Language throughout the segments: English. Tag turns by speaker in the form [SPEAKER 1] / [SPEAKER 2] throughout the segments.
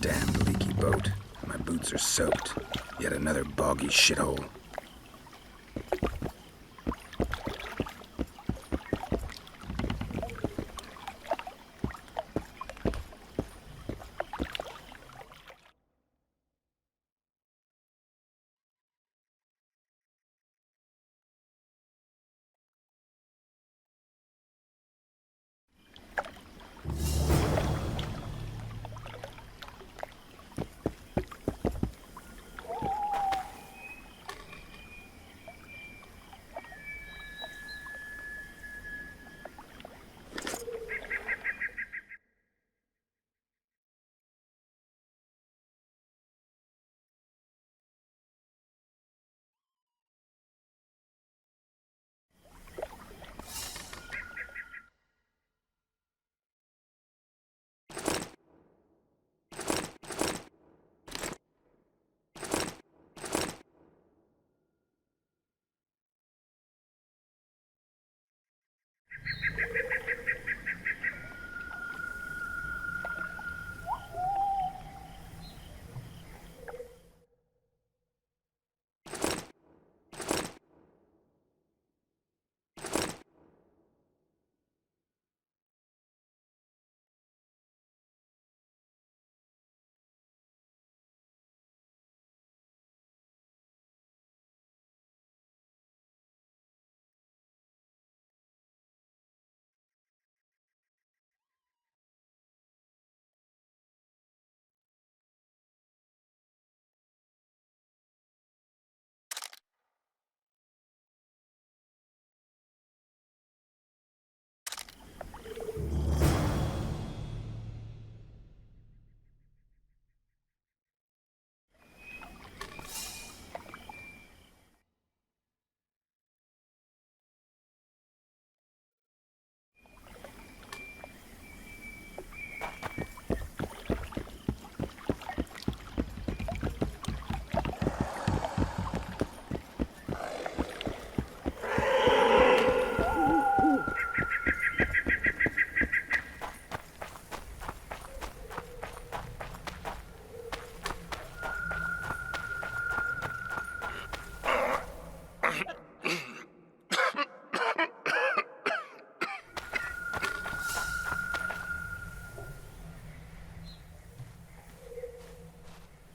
[SPEAKER 1] Damn leaky boat. My boots are soaked. Yet another boggy shithole.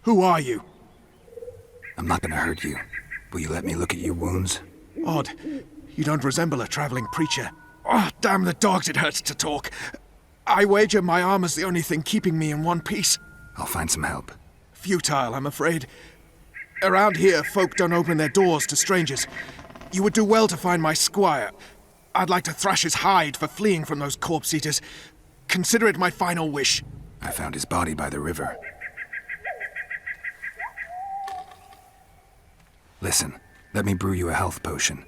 [SPEAKER 2] Who are you?
[SPEAKER 1] I'm not gonna hurt you. Will you let me look at your wounds?
[SPEAKER 2] Odd. You don't resemble a traveling preacher. Oh, damn the dogs, it hurts to talk. I wager my armor's the only thing keeping me in one piece.
[SPEAKER 1] I'll find some help.
[SPEAKER 2] Futile, I'm afraid. Around here, folk don't open their doors to strangers. You would do well to find my squire. I'd like to thrash his hide for fleeing from those corpse-eaters. Consider it my final wish.
[SPEAKER 1] I found his body by the river. Listen, let me brew you a health potion.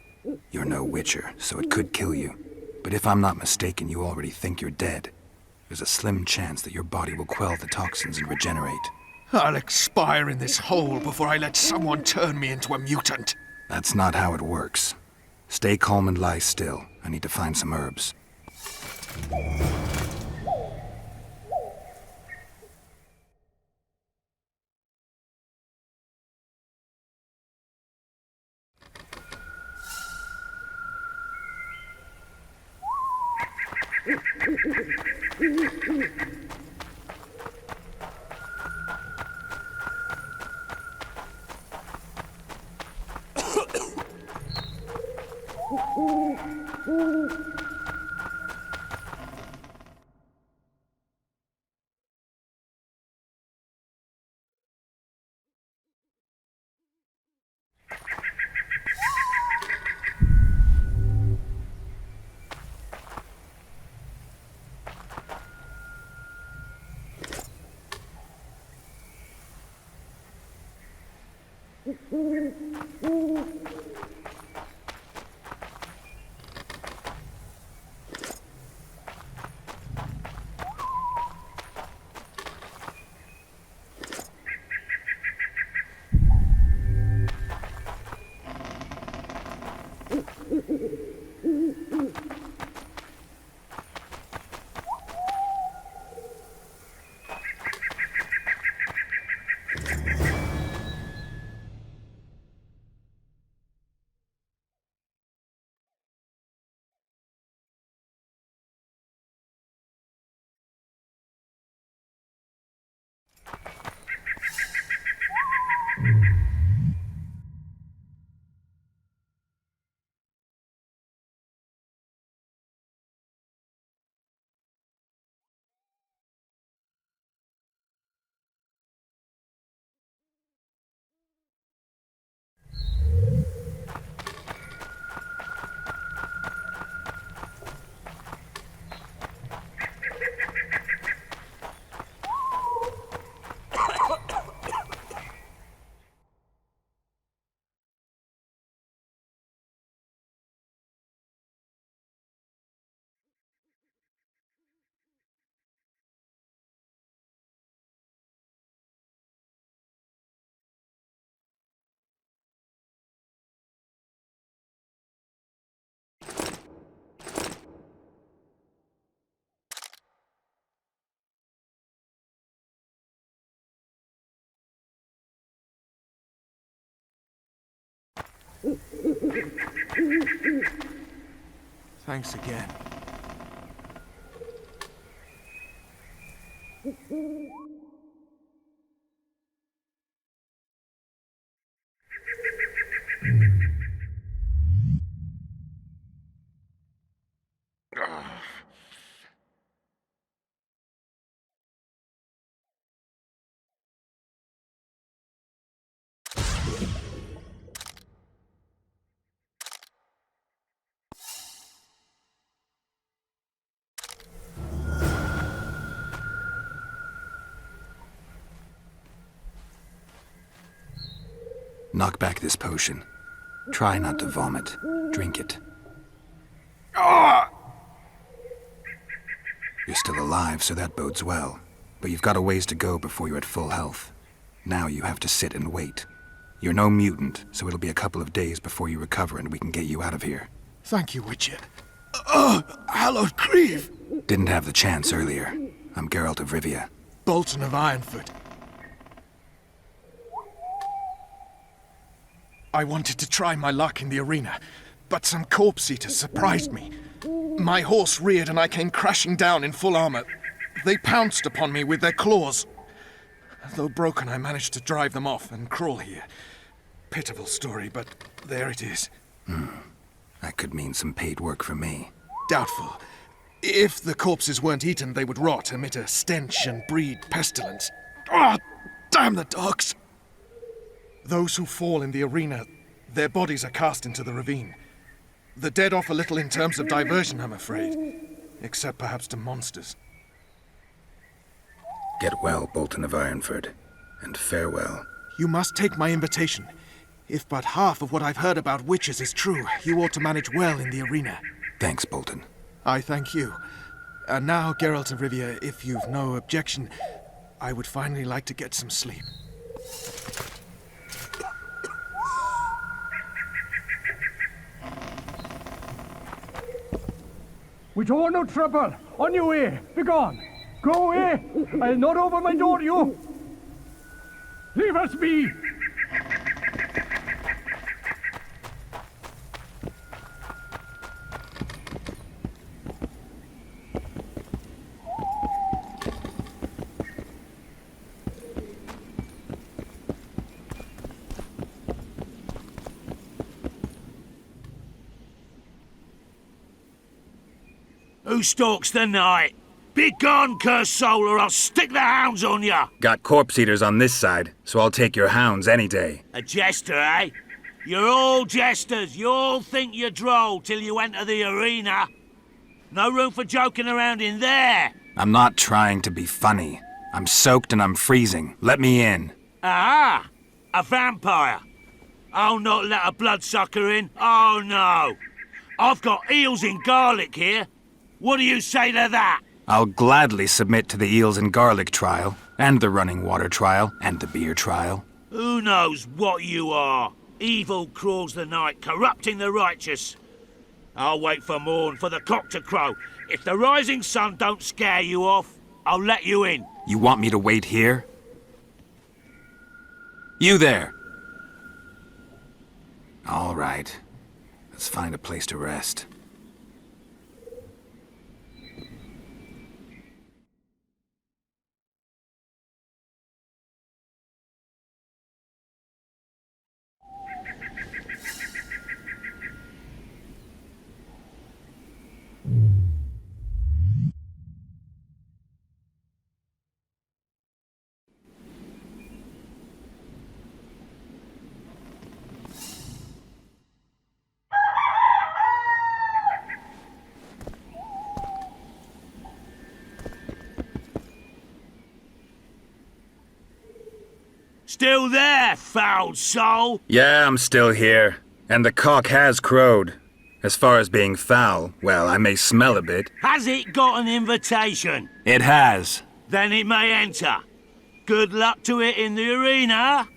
[SPEAKER 1] You're no witcher, so it could kill you. But if I'm not mistaken, you already think you're dead. There's a slim chance that your body will quell the toxins and regenerate.
[SPEAKER 2] I'll expire in this hole before I let someone turn me into a mutant.
[SPEAKER 1] That's not how it works. Stay calm and lie still. I need to find some herbs.
[SPEAKER 2] Thanks again.
[SPEAKER 1] Knock back this potion. Try not to vomit. Drink it. You're still alive, so that bodes well. But you've got a ways to go before you're at full health. Now you have to sit and wait. You're no mutant, so it'll be a couple of days before you recover and we can get you out of here.
[SPEAKER 2] Thank you, Witcher. Hallowed Grieve!
[SPEAKER 1] Didn't have the chance earlier. I'm Geralt of Rivia.
[SPEAKER 2] Bolton of Ironfoot. I wanted to try my luck in the arena, but some corpse eaters surprised me. My horse reared and I came crashing down in full armor. They pounced upon me with their claws. Though broken, I managed to drive them off and crawl here. Pitiful story, but there it is.
[SPEAKER 1] That could mean some paid work for me.
[SPEAKER 2] Doubtful. If the corpses weren't eaten, they would rot, emit a stench, and breed pestilence. Ah, damn the dogs! Those who fall in the arena, their bodies are cast into the ravine. The dead offer little in terms of diversion, I'm afraid. Except perhaps to monsters.
[SPEAKER 1] Get well, Bolton of Ironford, and farewell.
[SPEAKER 2] You must take my invitation. If but half of what I've heard about witches is true, you ought to manage well in the arena.
[SPEAKER 1] Thanks, Bolton.
[SPEAKER 2] I thank you. And now, Geralt of Rivia, if you've no objection, I would finally like to get some sleep.
[SPEAKER 3] We don't no trouble. On your way. Begone. Go away. I'll not over my door to you. Leave us be.
[SPEAKER 4] Who stalks the night? Be gone, cursed soul, or I'll stick the hounds on ya!
[SPEAKER 1] Got corpse eaters on this side, so I'll take your hounds any day.
[SPEAKER 4] A jester, eh? You're all jesters. You all think you're droll till you enter the arena. No room for joking around in there.
[SPEAKER 1] I'm not trying to be funny. I'm soaked and I'm freezing. Let me in.
[SPEAKER 4] Ah, a vampire. I'll not let a bloodsucker in. Oh, no. I've got eels in garlic here. What do you say to that?
[SPEAKER 1] I'll gladly submit to the eels and garlic trial, and the running water trial, and the beer trial.
[SPEAKER 4] Who knows what you are? Evil crawls the night, corrupting the righteous. I'll wait for morn, for the cock to crow. If the rising sun don't scare you off, I'll let you in.
[SPEAKER 1] You want me to wait here? You there! All right. Let's find a place to rest.
[SPEAKER 4] Still there, foul soul?
[SPEAKER 1] Yeah, I'm still here. And the cock has crowed. As far as being foul, well, I may smell a bit.
[SPEAKER 4] Has it got an invitation?
[SPEAKER 1] It has.
[SPEAKER 4] Then it may enter. Good luck to it in the arena.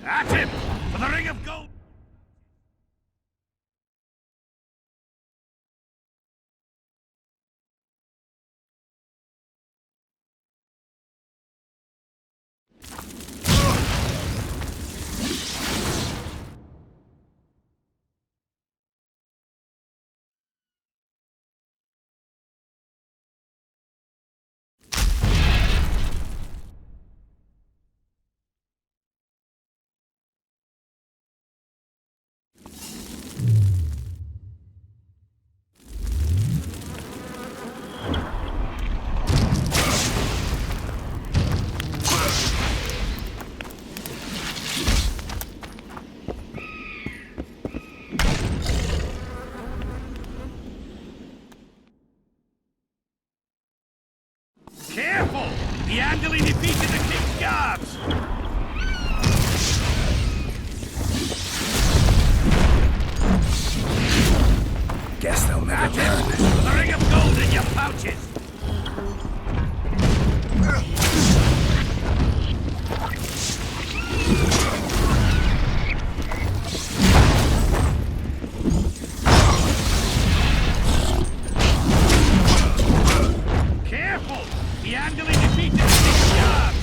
[SPEAKER 4] At him! For the ring of gold! Careful! The Andalene defeated the King's Guards!
[SPEAKER 1] Guess they'll never learn.
[SPEAKER 4] The ring of gold in your pouches! Careful! The Andalene defeated the King's Guards!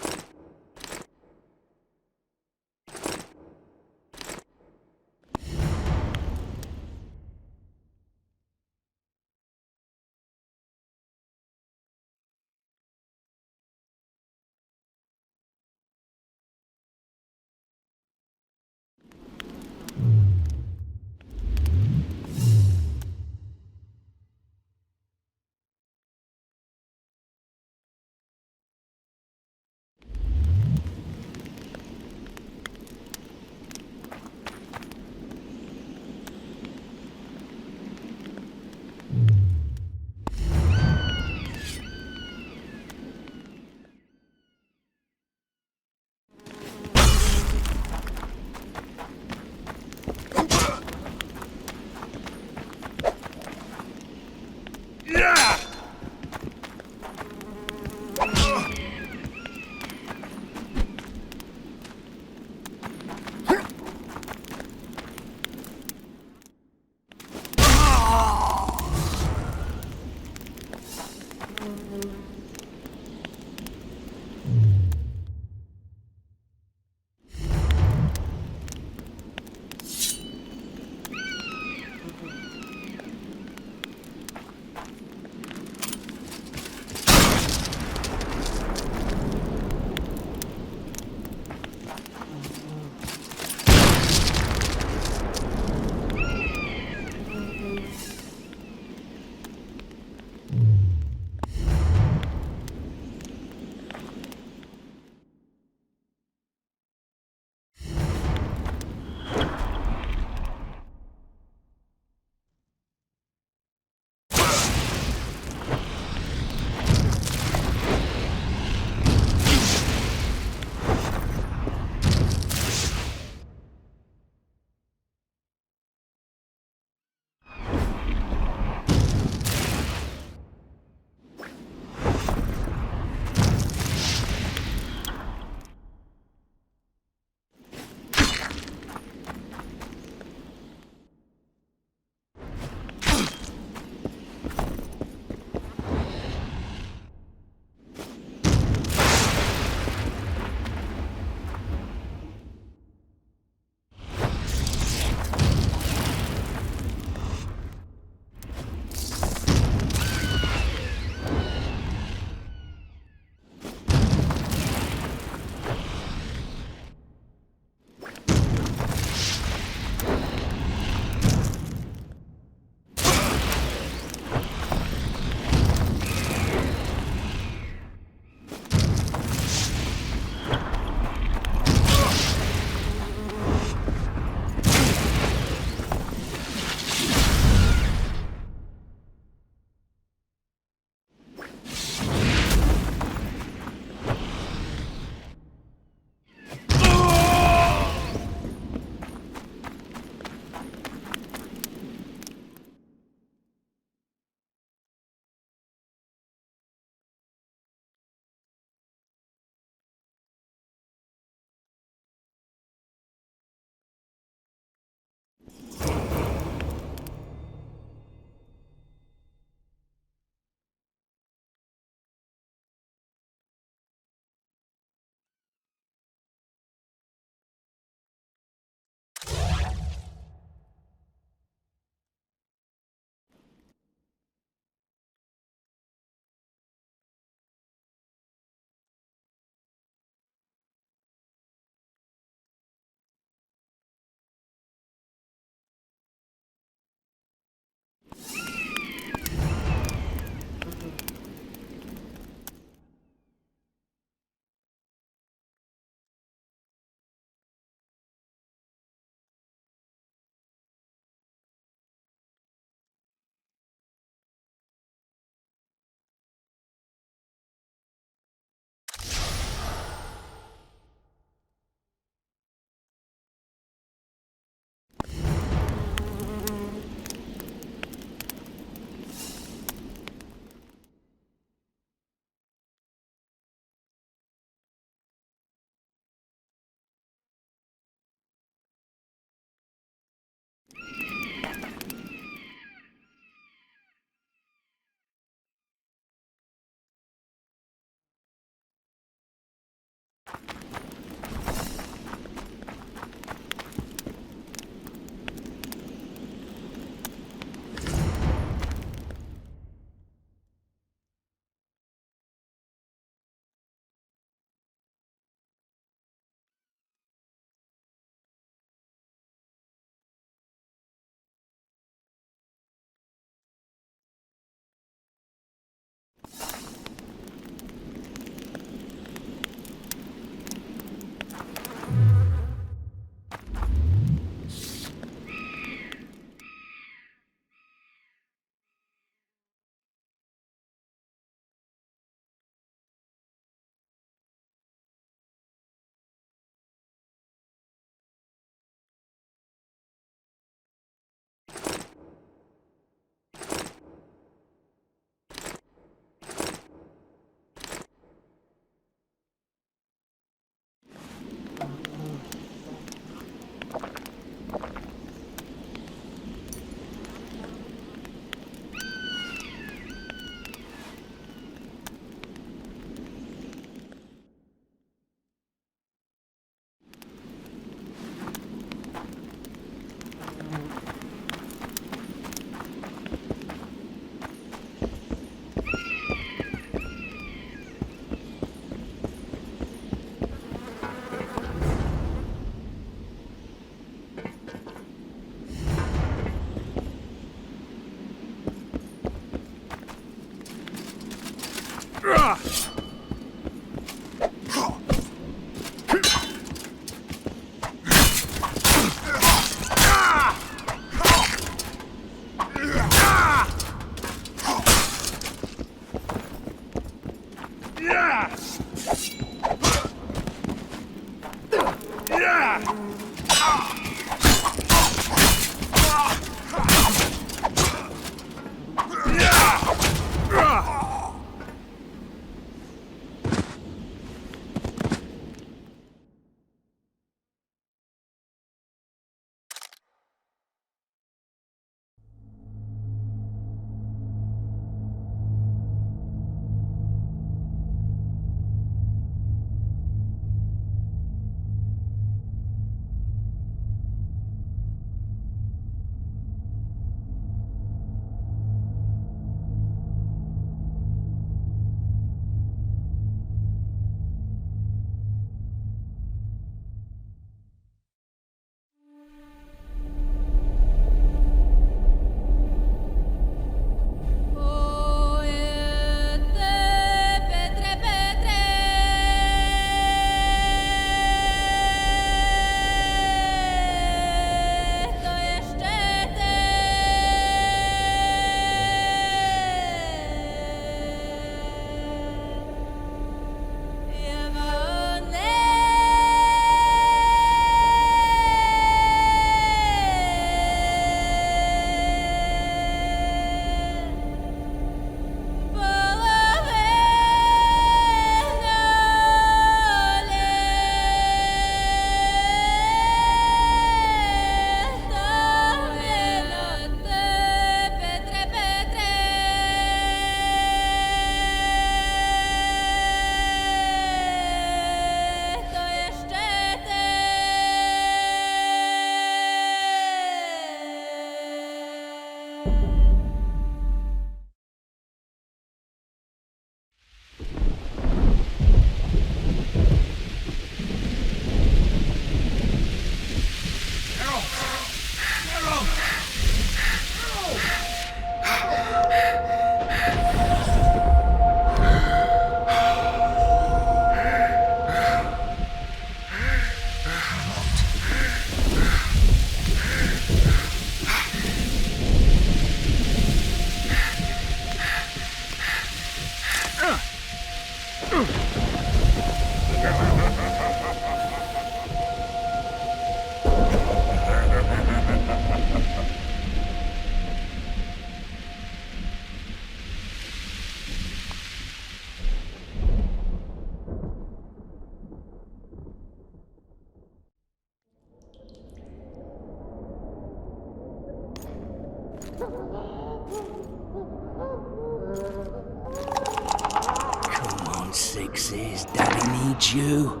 [SPEAKER 5] Sixes, Daddy needs you.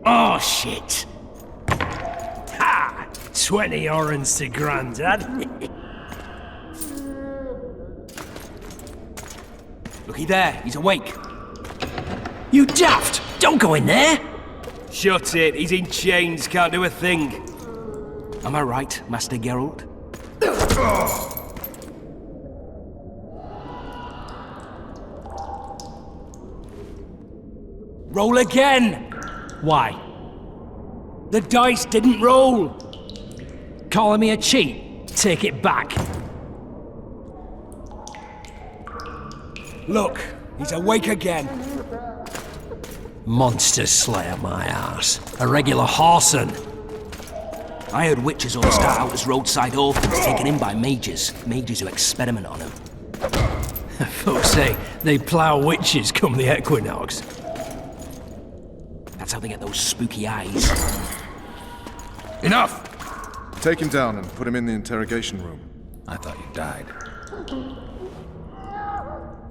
[SPEAKER 5] Oh, shit. Ha! 20 orange to Grandad.
[SPEAKER 6] Looky there, he's awake.
[SPEAKER 5] You daft! Don't go in there!
[SPEAKER 6] Shut it, he's in chains, can't do a thing. Am I right, Master Geralt? Roll again!
[SPEAKER 5] Why?
[SPEAKER 6] The dice didn't roll!
[SPEAKER 5] Calling me a cheat? Take it back.
[SPEAKER 6] Look, he's awake again.
[SPEAKER 5] Monster slayer, my ass. A regular horson.
[SPEAKER 6] I heard witches all start out as roadside orphans taken in by mages. Mages who experiment on them.
[SPEAKER 5] Folks say they plough witches come the equinox.
[SPEAKER 6] That's how they get those spooky eyes.
[SPEAKER 2] Enough!
[SPEAKER 7] Take him down and put him in the interrogation room.
[SPEAKER 1] I thought you died.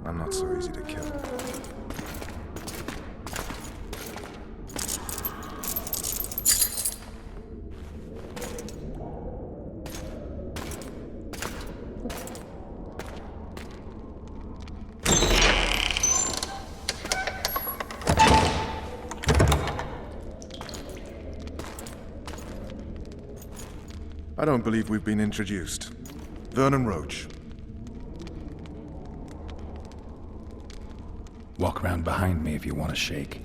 [SPEAKER 7] I'm not so easy to kill. I don't believe we've been introduced. Vernon Roach.
[SPEAKER 1] Walk around behind me if you want to shake.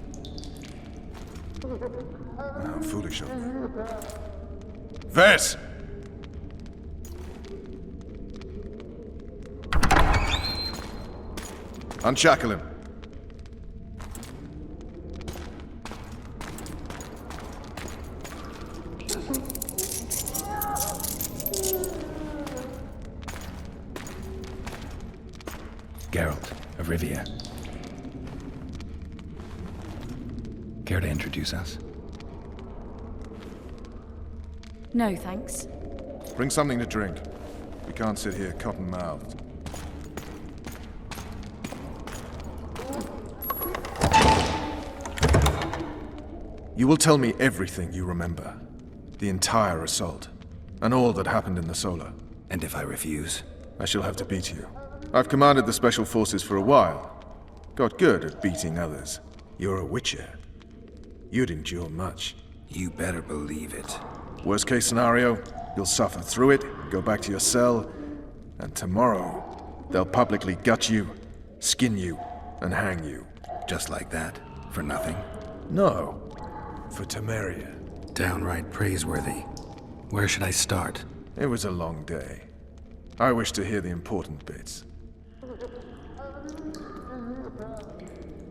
[SPEAKER 7] How foolish of me. Vess! Unshackle him.
[SPEAKER 1] Geralt of Rivia. Care to introduce us?
[SPEAKER 8] No, thanks.
[SPEAKER 7] Bring something to drink. We can't sit here cotton-mouthed. You will tell me everything you remember. The entire assault. And all that happened in the Solar.
[SPEAKER 1] And if I refuse?
[SPEAKER 7] I shall have to beat you. I've commanded the Special Forces for a while. Got good at beating others. You're a Witcher. You'd endure much.
[SPEAKER 1] You better believe it.
[SPEAKER 7] Worst case scenario, you'll suffer through it, go back to your cell, and tomorrow, they'll publicly gut you, skin you, and hang you.
[SPEAKER 1] Just like that? For nothing?
[SPEAKER 7] No. For Temeria.
[SPEAKER 1] Downright praiseworthy. Where should I start?
[SPEAKER 7] It was a long day. I wish to hear the important bits.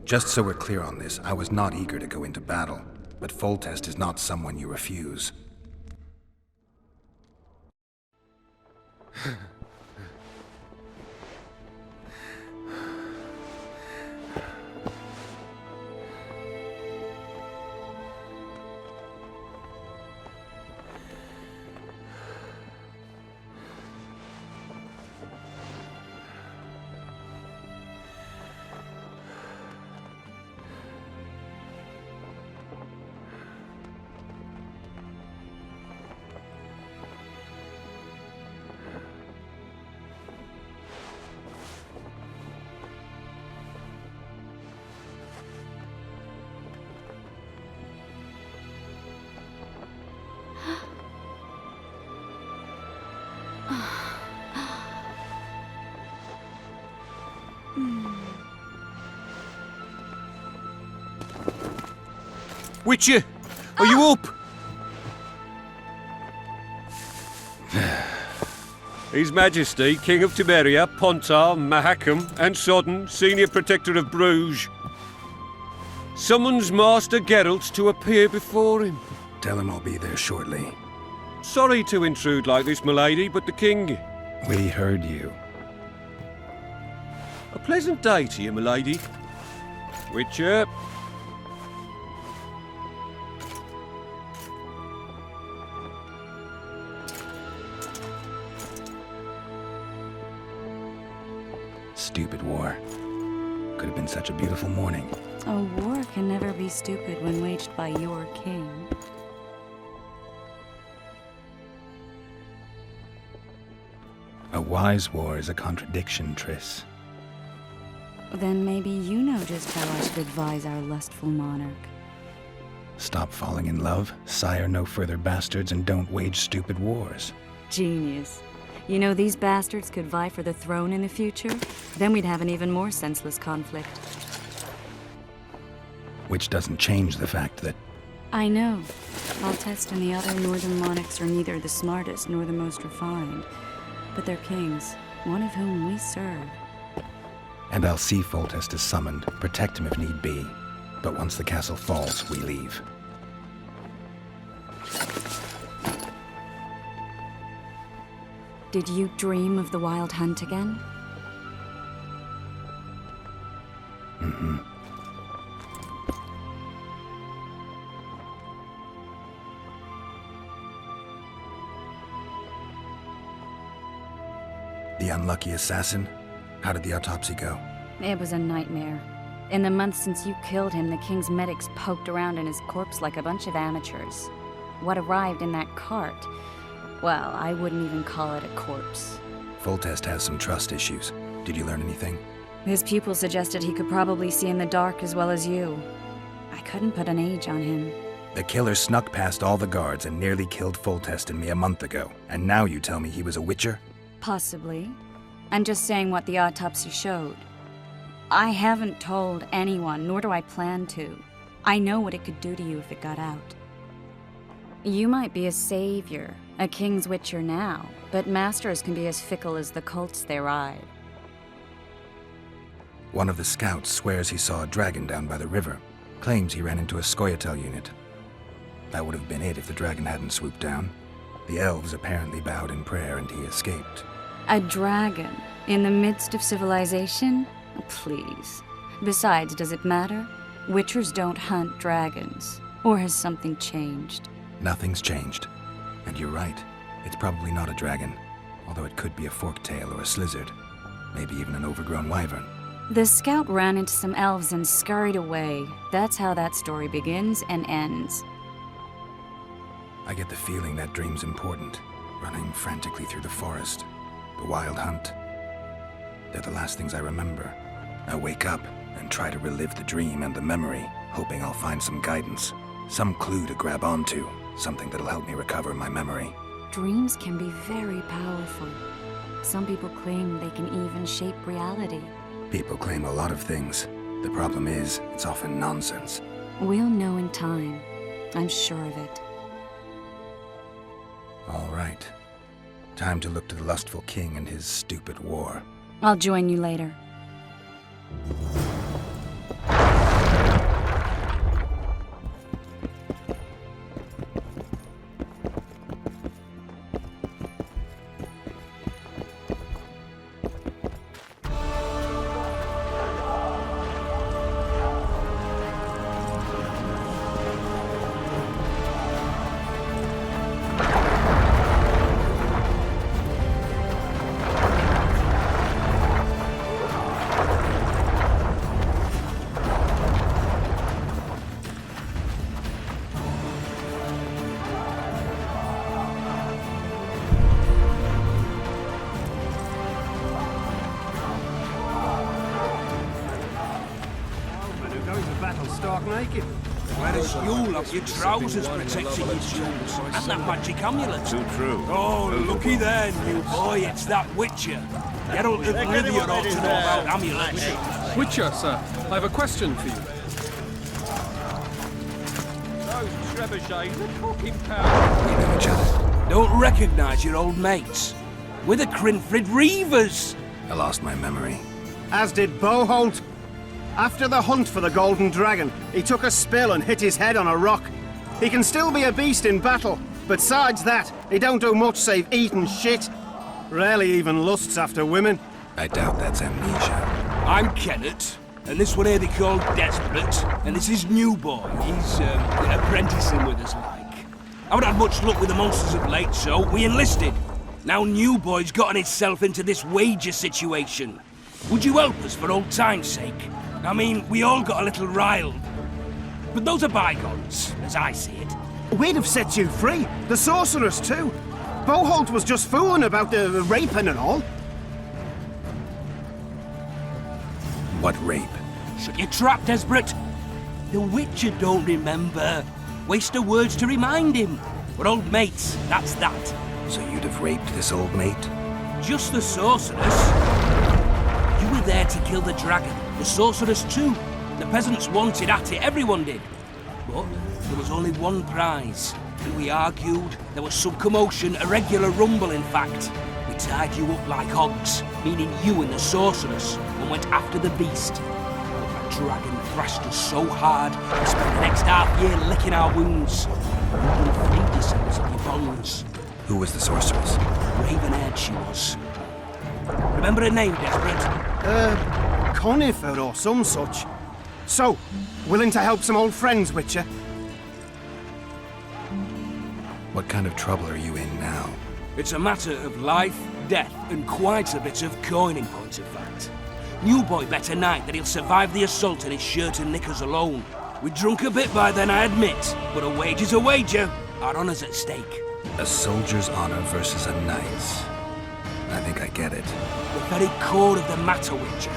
[SPEAKER 1] Just so we're clear on this, I was not eager to go into battle, but Foltest is not someone you refuse.
[SPEAKER 9] Witcher, are you up? His Majesty, King of Temeria, Pontar, Mahakam, and Sodden, Senior Protector of Bruges, summons Master Geralt to appear before him.
[SPEAKER 1] Tell him I'll be there shortly.
[SPEAKER 9] Sorry to intrude like this, milady, but the King...
[SPEAKER 1] We heard you.
[SPEAKER 9] A pleasant day to you, milady. Witcher.
[SPEAKER 1] Stupid war. Could have been such a beautiful morning.
[SPEAKER 8] A war can never be stupid when waged by your king.
[SPEAKER 1] A wise war is a contradiction, Triss.
[SPEAKER 8] Then maybe you know just how I should advise our lustful monarch.
[SPEAKER 1] Stop falling in love, sire no further bastards, and don't wage stupid wars.
[SPEAKER 8] Genius. You know, these bastards could vie for the throne in the future? Then we'd have an even more senseless conflict.
[SPEAKER 1] Which doesn't change the fact that...
[SPEAKER 8] I know. Foltest and the other northern monarchs are neither the smartest nor the most refined. But they're kings, one of whom we serve.
[SPEAKER 1] And I'll see Foltest is summoned, protect him if need be. But once the castle falls, we leave.
[SPEAKER 8] Did you dream of the Wild Hunt again?
[SPEAKER 1] Mm-hmm. The unlucky assassin? How did the autopsy go?
[SPEAKER 8] It was a nightmare. In the months since you killed him, the king's medics poked around in his corpse like a bunch of amateurs. What arrived in that cart? Well, I wouldn't even call it a corpse.
[SPEAKER 1] Foltest has some trust issues. Did you learn anything?
[SPEAKER 8] His pupil suggested he could probably see in the dark as well as you. I couldn't put an age on him.
[SPEAKER 1] The killer snuck past all the guards and nearly killed Foltest and me a month ago. And now you tell me he was a Witcher?
[SPEAKER 8] Possibly. I'm just saying what the autopsy showed. I haven't told anyone, nor do I plan to. I know what it could do to you if it got out. You might be a savior, a King's Witcher now, but masters can be as fickle as the cults they ride.
[SPEAKER 1] One of the scouts swears he saw a dragon down by the river. Claims he ran into a Scoia'tael unit. That would have been it if the dragon hadn't swooped down. The elves apparently bowed in prayer and he escaped.
[SPEAKER 8] A dragon? In the midst of civilization? Please. Besides, does it matter? Witchers don't hunt dragons. Or has something changed?
[SPEAKER 1] Nothing's changed. And you're right. It's probably not a dragon. Although it could be a forktail or a slizzard. Maybe even an overgrown wyvern.
[SPEAKER 8] The scout ran into some elves and scurried away. That's how that story begins and ends.
[SPEAKER 1] I get the feeling that dream's important. Running frantically through the forest. The wild hunt. They're the last things I remember. I wake up and try to relive the dream and the memory, hoping I'll find some guidance. Some clue to grab onto. Something that'll help me recover my memory.
[SPEAKER 8] Dreams can be very powerful. Some people claim they can even shape reality.
[SPEAKER 1] People claim a lot of things. The problem is, it's often nonsense.
[SPEAKER 8] We'll know in time. I'm sure of it.
[SPEAKER 1] All right. Time to look to the lustful king and his stupid war.
[SPEAKER 8] I'll join you later.
[SPEAKER 6] Whereas you'll have your trousers protecting your jewels and that magic amulet.
[SPEAKER 9] Too true.
[SPEAKER 6] Oh, looky there, new boy, it's that Witcher. Geralt of Rivia ought to know about amulets.
[SPEAKER 10] Witcher, sir, I have a question for you.
[SPEAKER 9] Those trebuchets are fucking power.
[SPEAKER 1] We know each other.
[SPEAKER 6] Don't recognise your old mates. We're the Crinfrid Reavers.
[SPEAKER 1] I lost my memory.
[SPEAKER 11] As did Boholt. After the hunt for the Golden Dragon, he took a spill and hit his head on a rock. He can still be a beast in battle, but besides that, he don't do much save eat and shit. Rarely even lusts after women.
[SPEAKER 1] I doubt that's amnesia.
[SPEAKER 6] I'm Kenneth, and this one here they call Desperate, and this is New Boy. He's apprenticing with us like. I haven't had much luck with the monsters of late, so we enlisted. Now New Boy's gotten himself into this wager situation. Would you help us for old time's sake? I mean, we all got a little riled. But those are bygones, as I see it.
[SPEAKER 11] We'd have set you free. The sorceress, too. Boholt was just fooling about the raping and all.
[SPEAKER 1] What rape?
[SPEAKER 6] Shut your trap, Desperate. The Witcher don't remember. Waste of words to remind him. We're old mates, that's that.
[SPEAKER 1] So you'd have raped this old mate?
[SPEAKER 6] Just the sorceress. You were there to kill the dragon. The sorceress too. The peasants wanted at it, everyone did. But there was only one prize. And we argued, there was some commotion, a regular rumble in fact. We tied you up like hogs, meaning you and the sorceress, and went after the beast. But that dragon thrashed us so hard, we spent the next half year licking our wounds. You done freed yourselves of your bonds.
[SPEAKER 1] Who was the sorceress?
[SPEAKER 6] Raven-haired she was. Remember her name, Desperate?
[SPEAKER 11] Conifer or some such. So, willing to help some old friends, Witcher?
[SPEAKER 1] What kind of trouble are you in now?
[SPEAKER 6] It's a matter of life, death, and quite a bit of coin in point of fact. New Boy bet a night that he'll survive the assault in his shirt and knickers alone. We drunk a bit by then, I admit, but a wager's a wager. Our honour's at stake.
[SPEAKER 1] A soldier's honor versus a knight's. I think I get it.
[SPEAKER 6] The very core of the matter, Witcher.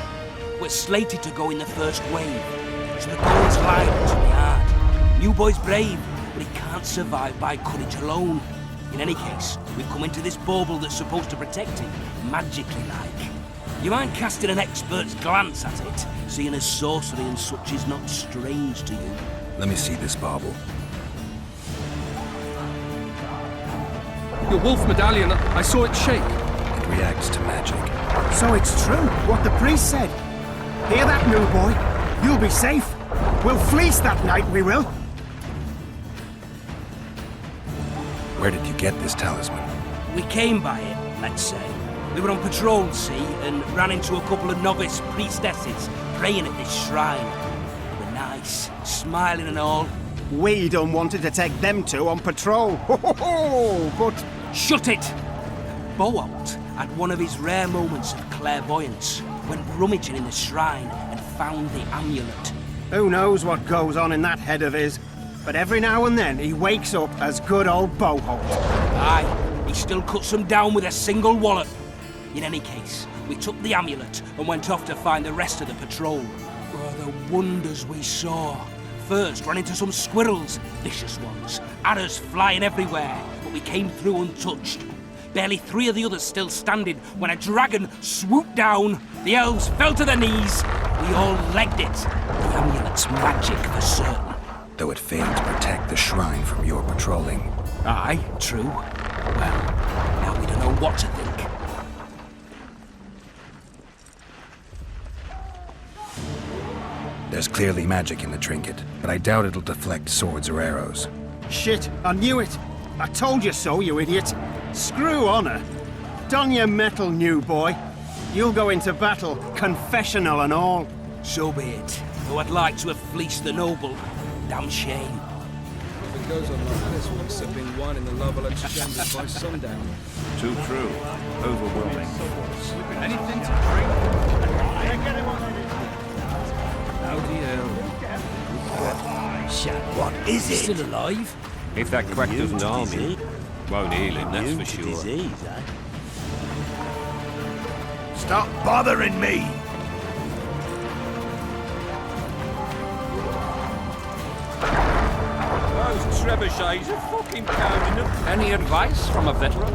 [SPEAKER 6] We're slated to go in the first wave, so the goal's liable to be hard. New Boy's brave, but he can't survive by courage alone. In any case, we've come into this bauble that's supposed to protect him, magically like. You mind casting an expert's glance at it, seeing as sorcery and such is not strange to you?
[SPEAKER 1] Let me see this bauble.
[SPEAKER 10] Your wolf medallion, I saw it shake.
[SPEAKER 1] It reacts to magic.
[SPEAKER 11] So it's true, what the priest said. Hear that, new boy? You'll be safe. We'll fleece that night, we will.
[SPEAKER 1] Where did you get this talisman?
[SPEAKER 6] We came by it, let's say. We were on patrol, see, and ran into a couple of novice priestesses praying at this shrine. They were nice, smiling and all.
[SPEAKER 11] We done wanted to take them two on patrol. Ho ho ho! But
[SPEAKER 6] Shut it! Mighoet had one of his rare moments of clairvoyance, went rummaging in the shrine and found the amulet.
[SPEAKER 11] who knows what goes on in that head of his? But every now and then he wakes up as good old Mighoet.
[SPEAKER 6] Aye, he still cuts them down with a single wallop. In any case, we took the amulet and went off to find the rest of the patrol. Oh, the wonders we saw. First, ran into some squirrels, vicious ones, arrows flying everywhere, but we came through untouched. Barely 3 of the others still standing when a dragon swooped down. The elves fell to their knees. We all legged it. The amulet's magic for certain.
[SPEAKER 1] Though it failed to protect the shrine from your patrolling.
[SPEAKER 6] Aye, true. Well, now we don't know what to think.
[SPEAKER 1] There's clearly magic in the trinket, but I doubt it'll deflect swords or arrows.
[SPEAKER 11] Shit, I knew it. I told you so, you idiot. Screw honor. Don your metal, new boy. You'll go into battle, confessional and all.
[SPEAKER 6] So be it. Though I'd like to have fleeced the noble. Damn shame.
[SPEAKER 10] If it goes on like this, we'll be sipping wine in the Lovell Exchange by sundown.
[SPEAKER 12] Too true. Overwhelming.
[SPEAKER 10] Anything to drink?
[SPEAKER 4] What is it?
[SPEAKER 6] Still alive?
[SPEAKER 9] If that quack doesn't harm him, won't heal him, that's for sure.
[SPEAKER 4] Disease, eh? Stop bothering me!
[SPEAKER 9] Those trebuchets are fucking pounding them.
[SPEAKER 12] Any advice from a veteran?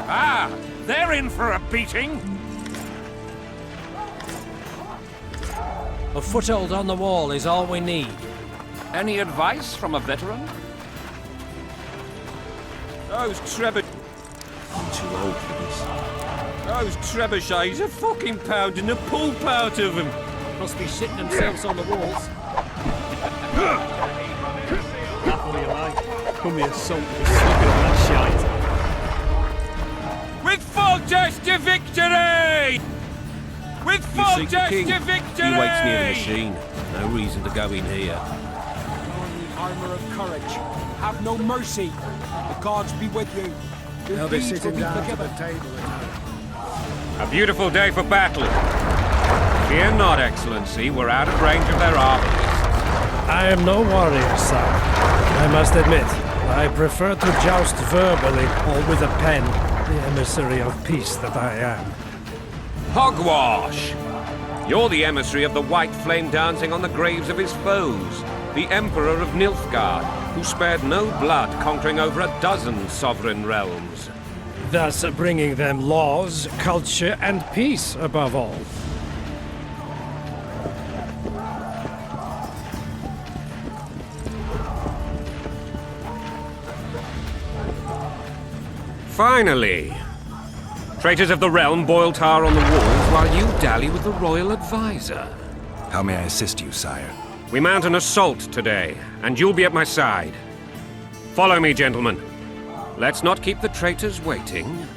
[SPEAKER 12] Ah, they're in for a beating.
[SPEAKER 5] A foothold on the wall is all we need.
[SPEAKER 12] Any advice from a veteran?
[SPEAKER 9] Those trebuchets...
[SPEAKER 4] I'm too old for this.
[SPEAKER 9] Those trebuchets are fucking pounding the pulp out of them.
[SPEAKER 5] Must be shitting themselves on the walls.
[SPEAKER 3] Laugh all you like. Come the assault with sleeping on that shite.
[SPEAKER 9] With full dash to victory! With You full seek the dash king. to victory! He waits near the machine. No reason to go in here.
[SPEAKER 6] Armor of courage. Have no mercy. The gods be with you.
[SPEAKER 3] They'll be sitting down to the table
[SPEAKER 9] A beautiful day for battle. Fear not, Excellency. We're out of range of their arbalest.
[SPEAKER 5] I am no warrior, sir. I must admit, I prefer to joust verbally or with a pen, the emissary of peace that I am.
[SPEAKER 9] Hogwash! You're the emissary of the white flame dancing on the graves of his foes. The Emperor of Nilfgaard, who spared no blood conquering over a dozen sovereign realms.
[SPEAKER 5] Thus bringing them laws, culture, and peace above all.
[SPEAKER 9] Finally! Traitors of the realm boil tar on the walls while you dally with the royal advisor.
[SPEAKER 1] How may I assist you, sire?
[SPEAKER 9] We mount an assault today, and you'll be at my side. Follow me, gentlemen. Let's not keep the traitors waiting.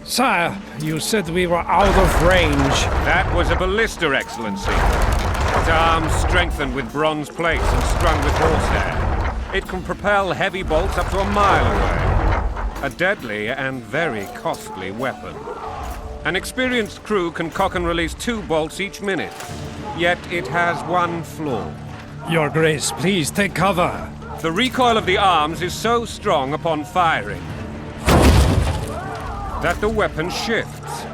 [SPEAKER 5] Sire, you said we were out of range.
[SPEAKER 9] That was a ballista, Excellency. Its arms strengthened with bronze plates and strung with horsehair. It can propel heavy bolts up to a mile away. A deadly and very costly weapon. An experienced crew can cock and release 2 bolts each minute. Yet it has one flaw.
[SPEAKER 5] Your Grace, please take cover.
[SPEAKER 9] The recoil of the arms is so strong upon firing that the weapon shifts.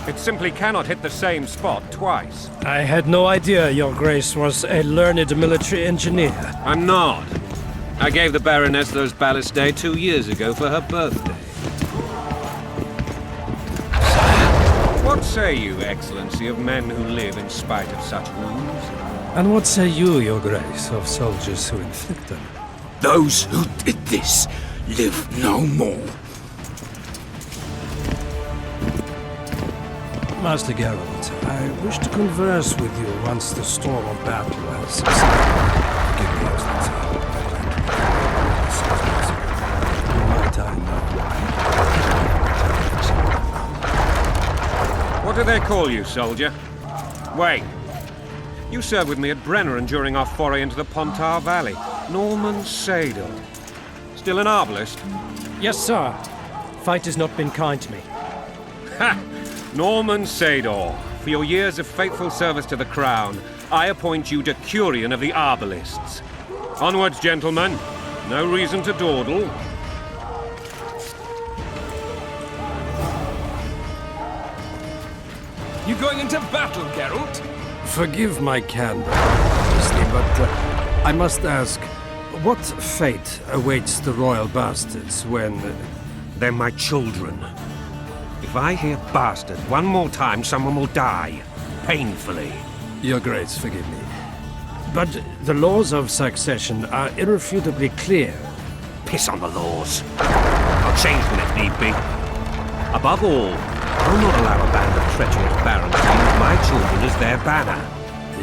[SPEAKER 9] It simply cannot hit the same spot twice.
[SPEAKER 5] I had no idea Your Grace was a learned military engineer.
[SPEAKER 9] I'm not. I gave the Baroness those ballistae 2 years ago for her birthday. What say you, Excellency, of men who live in spite of such wounds?
[SPEAKER 5] And what say you, Your Grace, of soldiers who inflict them?
[SPEAKER 4] Those who did this live no more.
[SPEAKER 5] Master Geralt, I wish to converse with you once the storm of battle has subsided. Forgive me, Excellency. Might I know why?
[SPEAKER 9] What do they call you, soldier? Wait. You served with me at Brenner during our foray into the Pontar Valley. Norman Sador. Still an arbalist?
[SPEAKER 5] Yes, sir. Fight has not been kind to me.
[SPEAKER 9] Ha! Norman Sador, for your years of faithful service to the Crown, I appoint you Decurion of the Arbalists. Onwards, gentlemen. No reason to dawdle.
[SPEAKER 10] You going into battle, Geralt?
[SPEAKER 5] Forgive my candor, obviously, but I must ask, what fate awaits the royal bastards when...
[SPEAKER 9] They're my children. If I hear bastard one more time, someone will die. Painfully.
[SPEAKER 5] Your Grace, forgive me. But the laws of succession are irrefutably clear.
[SPEAKER 9] Piss on the laws. I'll change them if need be. Above all, I'll not allow a band of treacherous barons to use my children as their banner.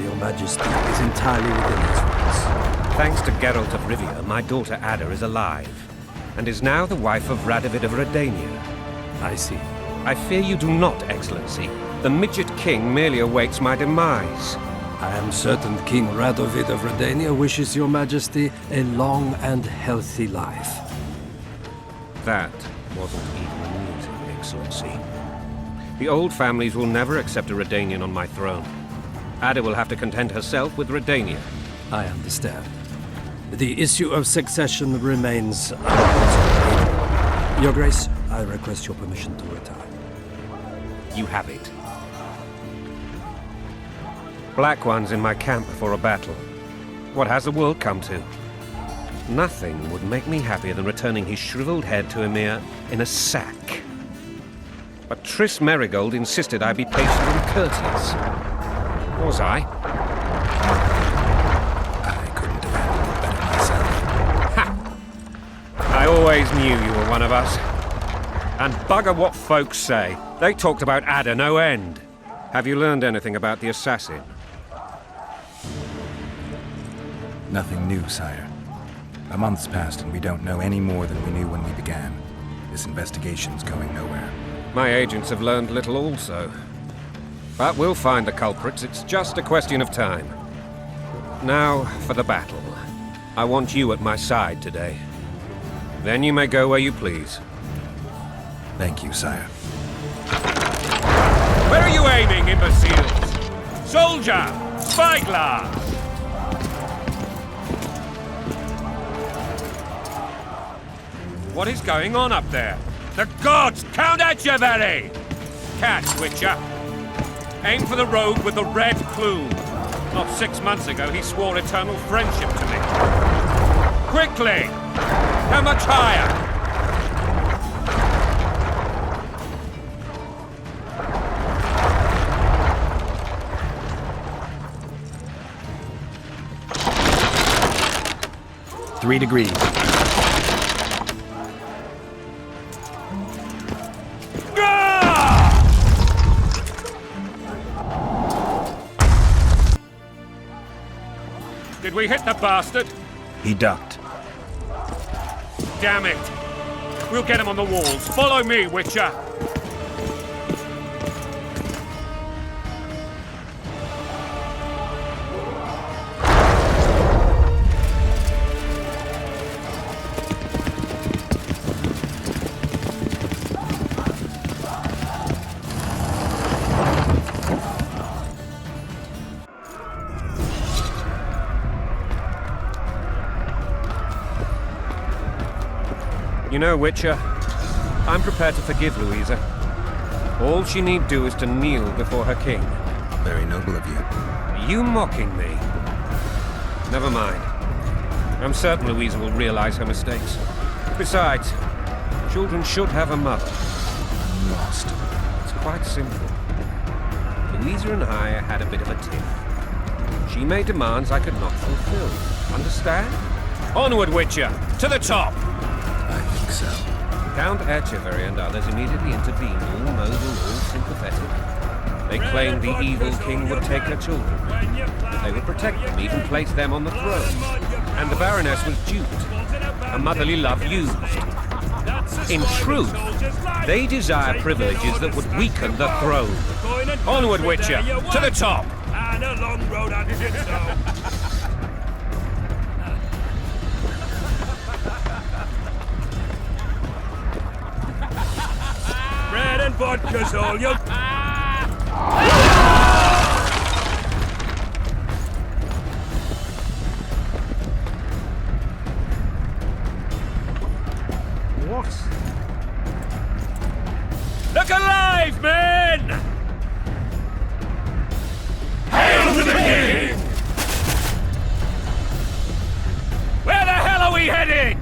[SPEAKER 5] Your Majesty is entirely within its rights.
[SPEAKER 9] Thanks to Geralt of Rivia, my daughter Ada is alive, and is now the wife of Radovid of Redania.
[SPEAKER 5] I see.
[SPEAKER 9] I fear you do not, Excellency. The midget king merely awaits my demise.
[SPEAKER 5] I am certain King Radovid of Redania wishes Your Majesty a long and healthy life.
[SPEAKER 9] That wasn't even amusing, Excellency. The old families will never accept a Redanian on my throne. Ada will have to content herself with Redania.
[SPEAKER 5] I understand. The issue of succession remains unanswered. Your Grace, I request your permission to retire.
[SPEAKER 9] You have it. Black One's in my camp before a battle. What has the world come to? Nothing would make me happier than returning his shriveled head to Emir in a sack. But Triss Merigold insisted I be patient and courteous. Was I?
[SPEAKER 1] I couldn't have handled it better myself.
[SPEAKER 9] Ha! I always knew you were one of us. And bugger what folks say. They talked about Ada no end. Have you learned anything about the assassin?
[SPEAKER 1] Nothing new, sire. A month's passed and we don't know any more than we knew when we began. This investigation's going nowhere.
[SPEAKER 9] My agents have learned little also. But we'll find the culprits. It's just a question of time. Now for the battle. I want you at my side today. Then you may go where you please.
[SPEAKER 1] Thank you, sire.
[SPEAKER 9] Where are you aiming, imbeciles? Soldier! Spyglass! What is going on up there? The gods! Count Etcheverry! Catch, Witcher! Aim for the rogue with the red plume. Not 6 months ago, he swore eternal friendship to me. Quickly! How much higher?
[SPEAKER 1] Three degrees.
[SPEAKER 9] Did we hit the bastard?
[SPEAKER 1] He ducked.
[SPEAKER 9] Damn it! We'll get him on the walls. Follow me, Witcher! You know, Witcher, I'm prepared to forgive Louisa. All she need do is to kneel before her king.
[SPEAKER 1] Very noble of you.
[SPEAKER 9] Are you mocking me? Never mind. I'm certain Louisa will realize her mistakes. Besides, children should have a mother.
[SPEAKER 1] I'm lost.
[SPEAKER 9] It's quite simple. Louisa and I had a bit of a tiff. She made demands I could not fulfill. Understand? Onward, Witcher! To the top!
[SPEAKER 1] I think so.
[SPEAKER 9] Count Etcheverry and others immediately intervened, all noble, all sympathetic. They claimed the evil king would take her children, that they would protect them, even place them on the throne. And the Baroness was duped, her motherly love used. In truth, they desire privileges that would weaken the throne. Onward, Witcher, to the top!
[SPEAKER 4] And a long road unto it so. Bread and vodka's all you...
[SPEAKER 5] What?
[SPEAKER 4] Look alive, men! Hail to the king! Where the hell are we headed?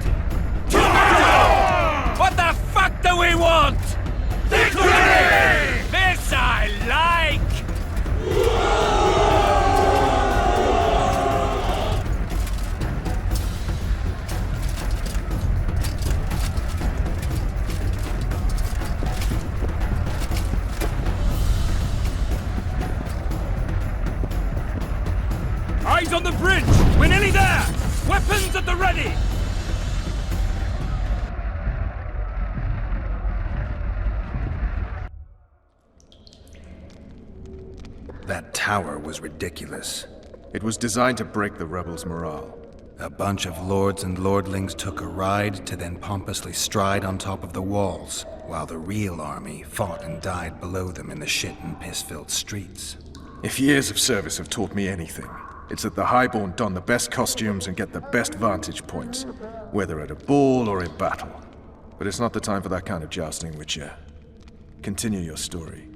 [SPEAKER 4] To battle! What the fuck do we want? Victory! This I like! Eyes on the bridge! We're nearly there! Weapons at the ready!
[SPEAKER 1] That tower was ridiculous.
[SPEAKER 7] It was designed to break the rebels' morale.
[SPEAKER 1] A bunch of lords and lordlings took a ride to then pompously stride on top of the walls, while the real army fought and died below them in the shit and piss-filled streets.
[SPEAKER 7] If years of service have taught me anything, it's that the highborn don the best costumes and get the best vantage points, whether at a ball or in battle. But it's not the time for that kind of jousting, Witcher. Continue your story.